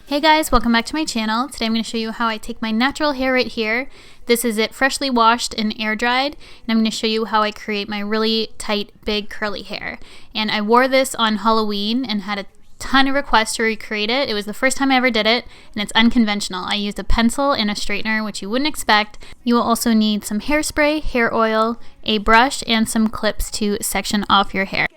Hey guys, welcome back to my channel. Today I'm going to show you how I take my natural hair right here. This is it freshly washed and air dried, and I'm going to show you how I create my really tight, big, curly hair. And I wore this on Halloween and had a ton of requests to recreate it. It was the first time I ever did it, and it's unconventional. I used a pencil and a straightener, which you wouldn't expect. You will also need some hairspray, hair oil, a brush, and some clips to section off your hair.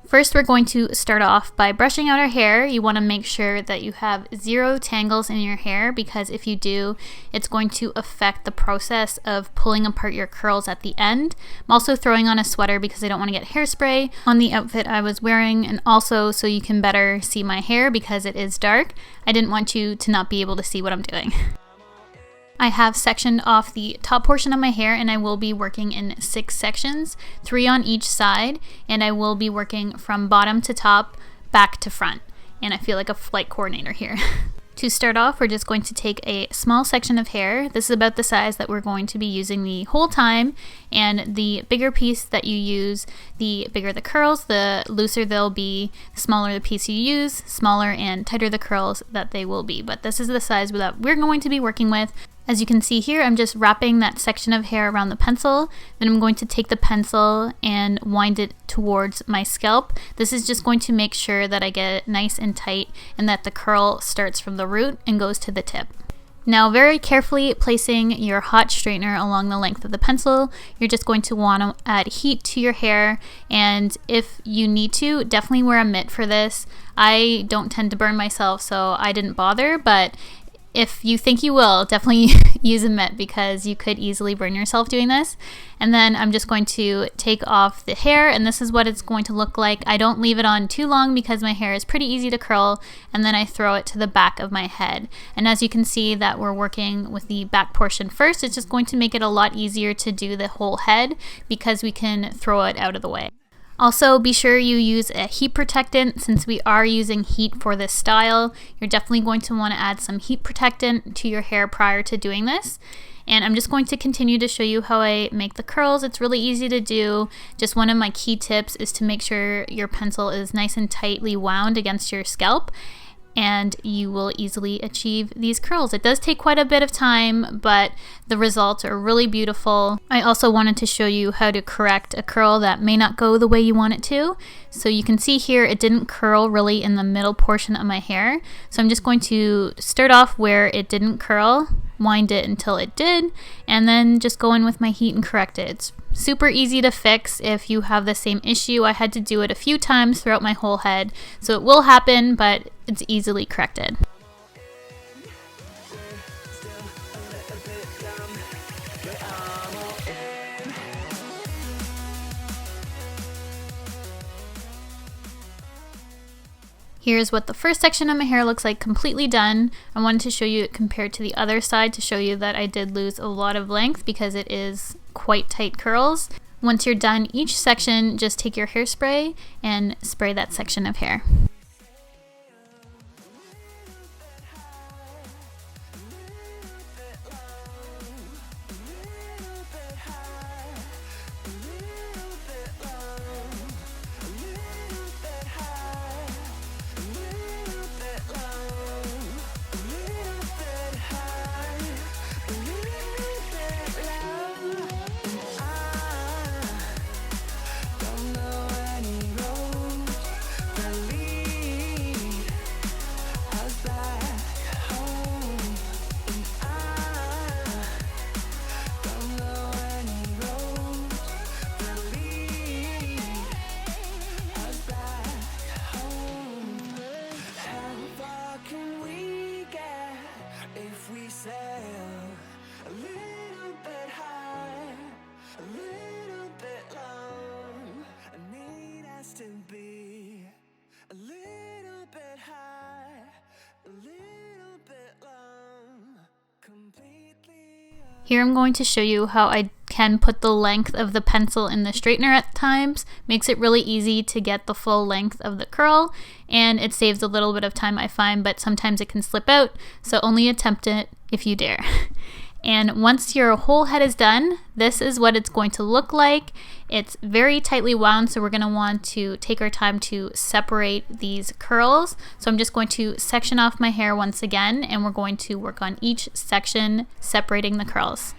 First, we're going to start off by brushing out our hair. You want to make sure that you have zero tangles in your hair, because if you do, it's going to affect the process of pulling apart your curls at the end. I'm also throwing on a sweater because I don't want to get hairspray on the outfit I was wearing, and also so you can better see my hair because it is dark. I didn't want you to not be able to see what I'm doing. I have sectioned off the top portion of my hair, and I will be working in 6 sections, 3 on each side, and I will be working from bottom to top, back to front. And I feel like a flight coordinator here. To start off, we're just going to take a small section of hair. This is about the size that we're going to be using the whole time, and the bigger piece that you use, the bigger the curls, the looser they'll be, the smaller the piece you use, smaller and tighter the curls that they will be. But this is the size that we're going to be working with. As you can see here, I'm just wrapping that section of hair around the pencil. Then I'm going to take the pencil and wind it towards my scalp. This is just going to make sure that I get it nice and tight and that the curl starts from the root and goes to the tip. Now, very carefully placing your hot straightener along the length of the pencil, you're just going to want to add heat to your hair, and if you need to, definitely wear a mitt for this. I don't tend to burn myself, so I didn't bother, but if you think you will, definitely use a mitt because you could easily burn yourself doing this. And then I'm just going to take off the hair, and this is what it's going to look like. I don't leave it on too long because my hair is pretty easy to curl, and then I throw it to the back of my head. And as you can see that we're working with the back portion first, it's just going to make it a lot easier to do the whole head because we can throw it out of the way. Also, be sure you use a heat protectant. Since we are using heat for this style, you're definitely going to want to add some heat protectant to your hair prior to doing this. And I'm just going to continue to show you how I make the curls. It's really easy to do. Just one of my key tips is to make sure your pencil is nice and tightly wound against your scalp, and you will easily achieve these curls. It does take quite a bit of time, but the results are really beautiful. I also wanted to show you how to correct a curl that may not go the way you want it to. So you can see here it didn't curl really in the middle portion of my hair. So I'm just going to start off where it didn't curl, wind it until it did, and then just go in with my heat and correct it. It's super easy to fix if you have the same issue. I had to do it a few times throughout my whole head, so it will happen, but it's easily corrected. Here's what the first section of my hair looks like completely done. I wanted to show you it compared to the other side to show you that I did lose a lot of length because it is quite tight curls. Once you're done each section, just take your hairspray and spray that section of hair. Here I'm going to show you how I can put the length of the pencil in the straightener at times. Makes it really easy to get the full length of the curl, and it saves a little bit of time, I find, but sometimes it can slip out, so only attempt it if you dare. And once your whole head is done, this is what it's going to look like. It's very tightly wound, so we're going to want to take our time to separate these curls. So I'm just going to section off my hair once again, and we're going to work on each section, separating the curls.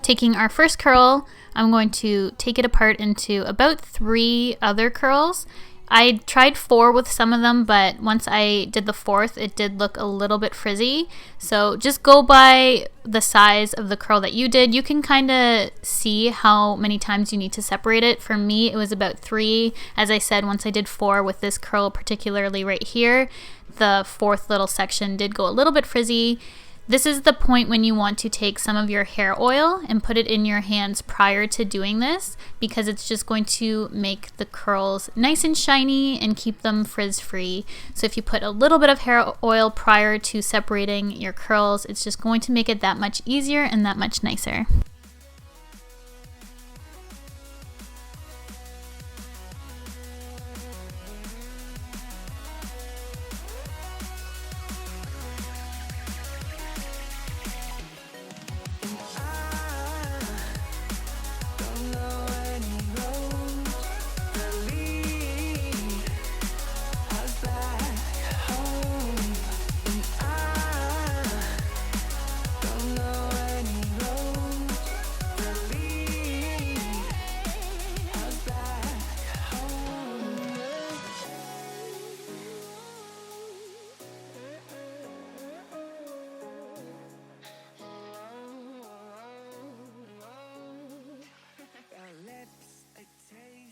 Taking our first curl, I'm going to take it apart into about 3 other curls. I tried 4 with some of them, but once I did the 4th, it did look a little bit frizzy. So just go by the size of the curl that you did. You can kind of see how many times you need to separate it. For me, it was about 3. As I said, once I did 4 with this curl, particularly right here, the 4th little section did go a little bit frizzy. This is the point when you want to take some of your hair oil and put it in your hands prior to doing this, because it's just going to make the curls nice and shiny and keep them frizz-free. So if you put a little bit of hair oil prior to separating your curls, it's just going to make it that much easier and that much nicer.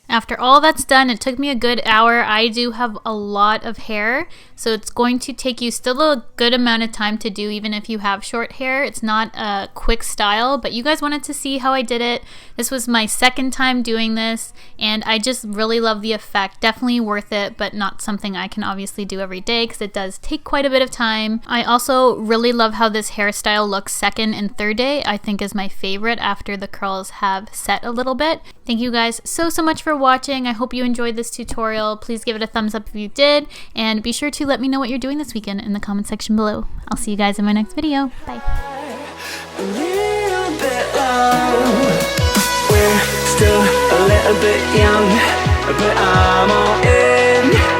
After all that's done, it took me a good hour. I do have a lot of hair, so it's going to take you still a good amount of time to do, even if you have short hair. It's not a quick style, but you guys wanted to see how I did it. This was my 2nd time doing this, and I just really love the effect. Definitely worth it, but not something I can obviously do every day because it does take quite a bit of time. I also really love how this hairstyle looks 2nd and 3rd day. I think is my favorite after the curls have set a little bit. Thank you guys so much for watching. I hope you enjoyed this tutorial. Please give it a thumbs up if you did, and be sure to let me know what you're doing this weekend in the comment section below. I'll see you guys in my next video. Bye. A little bit low. We're still a little bit young, but I'm all in.